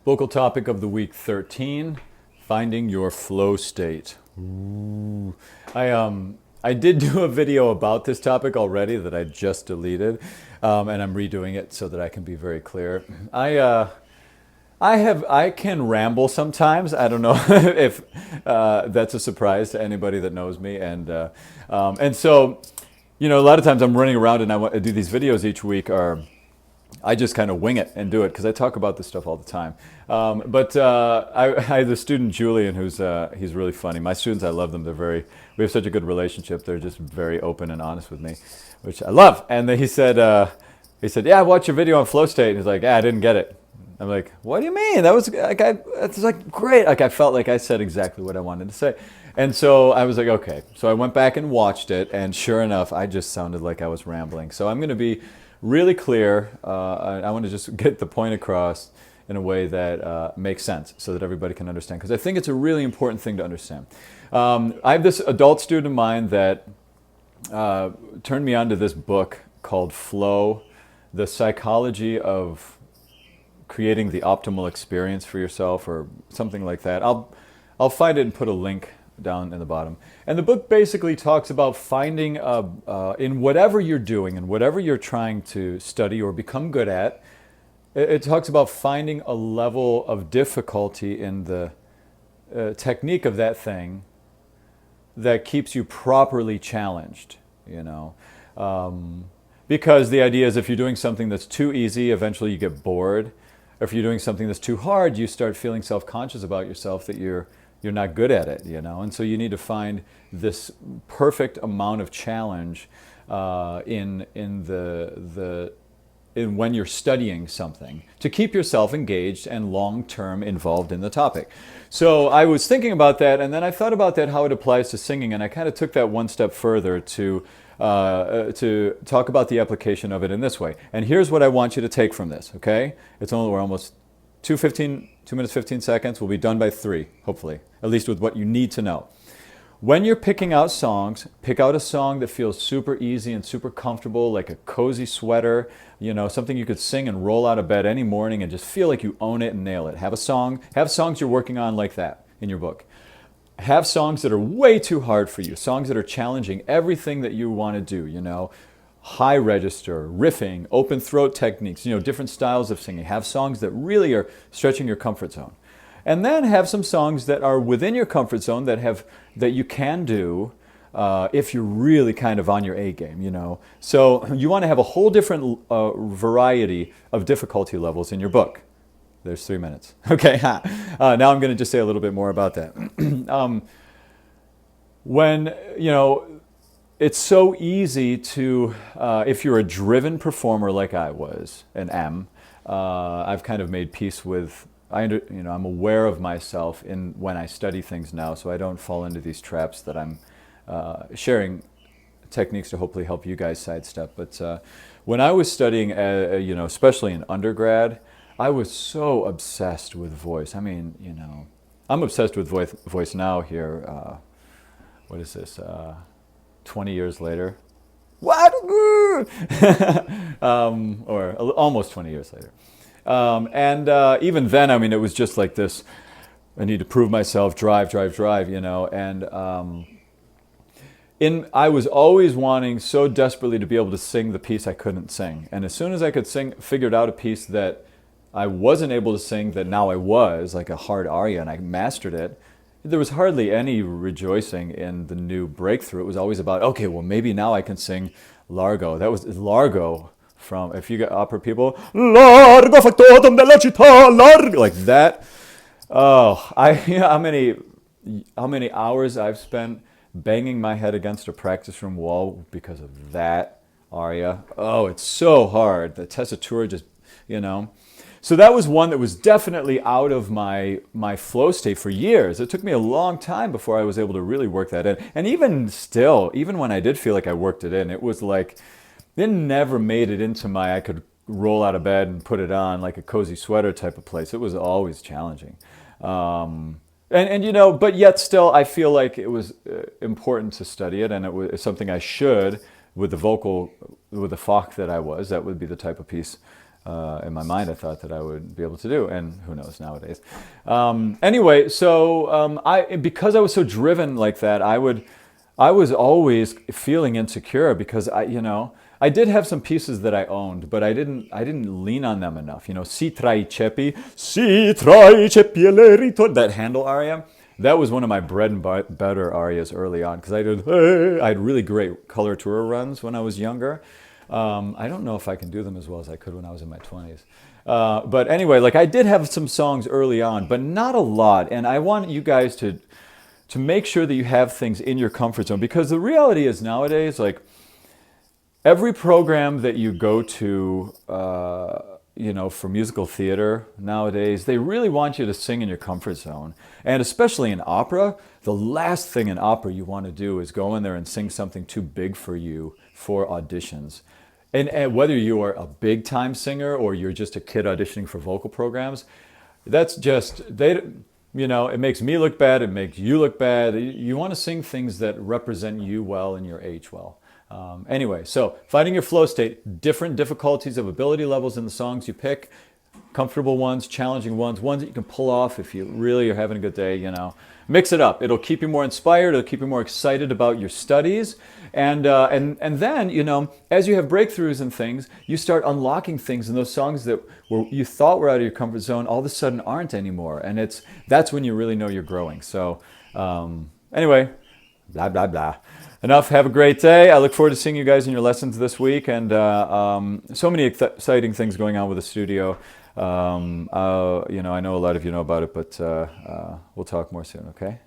Vocal topic of the week 13, finding your flow state. Ooh. I did do a video about this topic already that I just deleted, and I'm redoing it so that I can be very clear. I can ramble sometimes. I don't know if that's a surprise to anybody that knows me, and so a lot of times I'm running around and I do these videos each week, or I just kind of wing it and do it because I talk about this stuff all the time. I have a student, Julian, he's really funny. My students, I love them. We have such a good relationship. They're just very open and honest with me, which I love. And then he said, yeah, I watched your video on flow state. And he's like, I didn't get it. I'm like, what do you mean? That was like, it's like great. Like I felt like I said exactly what I wanted to say. And so I was like, okay. So I went back and watched it, and sure enough, I just sounded like I was rambling. So I'm going to be really clear. I want to just get the point across in a way that makes sense so that everybody can understand, because I think it's a really important thing to understand. I have this adult student of mine that turned me on to this book called Flow, The Psychology of Creating the Optimal Experience for Yourself, or something like that. I'll find it and put a link down in the bottom. And the book basically talks about finding, in whatever you're doing and whatever you're trying to study or become good at, it talks about finding a level of difficulty in the technique of that thing that keeps you properly challenged, because the idea is if you're doing something that's too easy, eventually you get bored. If you're doing something that's too hard, you start feeling self-conscious about yourself that you're not good at it, and so you need to find this perfect amount of challenge in when you're studying something to keep yourself engaged and long-term involved in the topic. So I was thinking about that, and then I thought about that, how it applies to singing, and I kind of took that one step further to talk about the application of it in this way. And here's what I want you to take from this, okay? We're almost 2 minutes, 15 seconds. We'll be done by 3, hopefully, at least with what you need to know. When you're picking out songs, pick out a song that feels super easy and super comfortable, like a cozy sweater, something you could sing and roll out of bed any morning and just feel like you own it and nail it. Have songs you're working on like that in your book. Have songs that are way too hard for you, songs that are challenging everything that you want to do, high register, riffing, open throat techniques, different styles of singing. Have songs that really are stretching your comfort zone. And then have some songs that are within your comfort zone that you can do if you're really kind of on your A game, So you want to have a whole different variety of difficulty levels in your book. There's 3 minutes. Okay, now I'm going to just say a little bit more about that. It's so easy to, if you're a driven performer like I was and am, I've kind of made peace with, I'm aware of myself when I study things now, so I don't fall into these traps that I'm sharing techniques to hopefully help you guys sidestep. But when I was studying, especially in undergrad, I was so obsessed with voice. I mean, I'm obsessed with voice now here. What is this? 20 years later. What? Or almost 20 years later. Even then, it was just like this, I need to prove myself, drive, and I was always wanting so desperately to be able to sing the piece I couldn't sing. And as soon as I could figured out a piece that I wasn't able to sing, that now I was, like a hard aria, and I mastered it, there was hardly any rejoicing in the new breakthrough. It was always about, okay, well, maybe now I can sing Largo. That was Largo from, if you got opera people, Largo factotum della città, Largo, like that. Oh, how many hours I've spent banging my head against a practice room wall because of that aria. Oh, it's so hard. The tessitura just, So that was one that was definitely out of my flow state for years. It took me a long time before I was able to really work that in. And even still, even when I did feel like I worked it in, it was like, it never made it into I could roll out of bed and put it on like a cozy sweater type of place. It was always challenging. But yet still, I feel like it was important to study it, and it was something I should, with the Fach that I was, that would be the type of piece in my mind I thought that I would be able to do, and who knows nowadays. Anyway, so because I was so driven like that, I was always feeling insecure because I did have some pieces that I owned, but I didn't lean on them enough. Si trai cepi, that Handel aria. That was one of my bread and butter arias early on because I had really great color tour runs when I was younger. I don't know if I can do them as well as I could when I was in my 20s. But anyway, like I did have some songs early on, but not a lot. And I want you guys to make sure that you have things in your comfort zone, because the reality is nowadays, like every program that you go to, for musical theater nowadays, they really want you to sing in your comfort zone. And especially in opera, the last thing in opera you want to do is go in there and sing something too big for you for auditions. And whether you are a big time singer or you're just a kid auditioning for vocal programs, that's just, it makes me look bad, it makes you look bad. You want to sing things that represent you well and your age well. Anyway, so finding your flow state, different difficulties of ability levels in the songs you pick, comfortable ones, challenging ones that you can pull off if you really are having a good day, Mix it up. It'll keep you more inspired, it'll keep you more excited about your studies. And then, as you have breakthroughs and things, you start unlocking things in those songs that you thought were out of your comfort zone, all of a sudden aren't anymore. And that's when you really know you're growing. So anyway, blah, blah, blah. Enough. Have a great day. I look forward to seeing you guys in your lessons this week. And so many exciting things going on with the studio. I know a lot of you know about it, but we'll talk more soon, okay?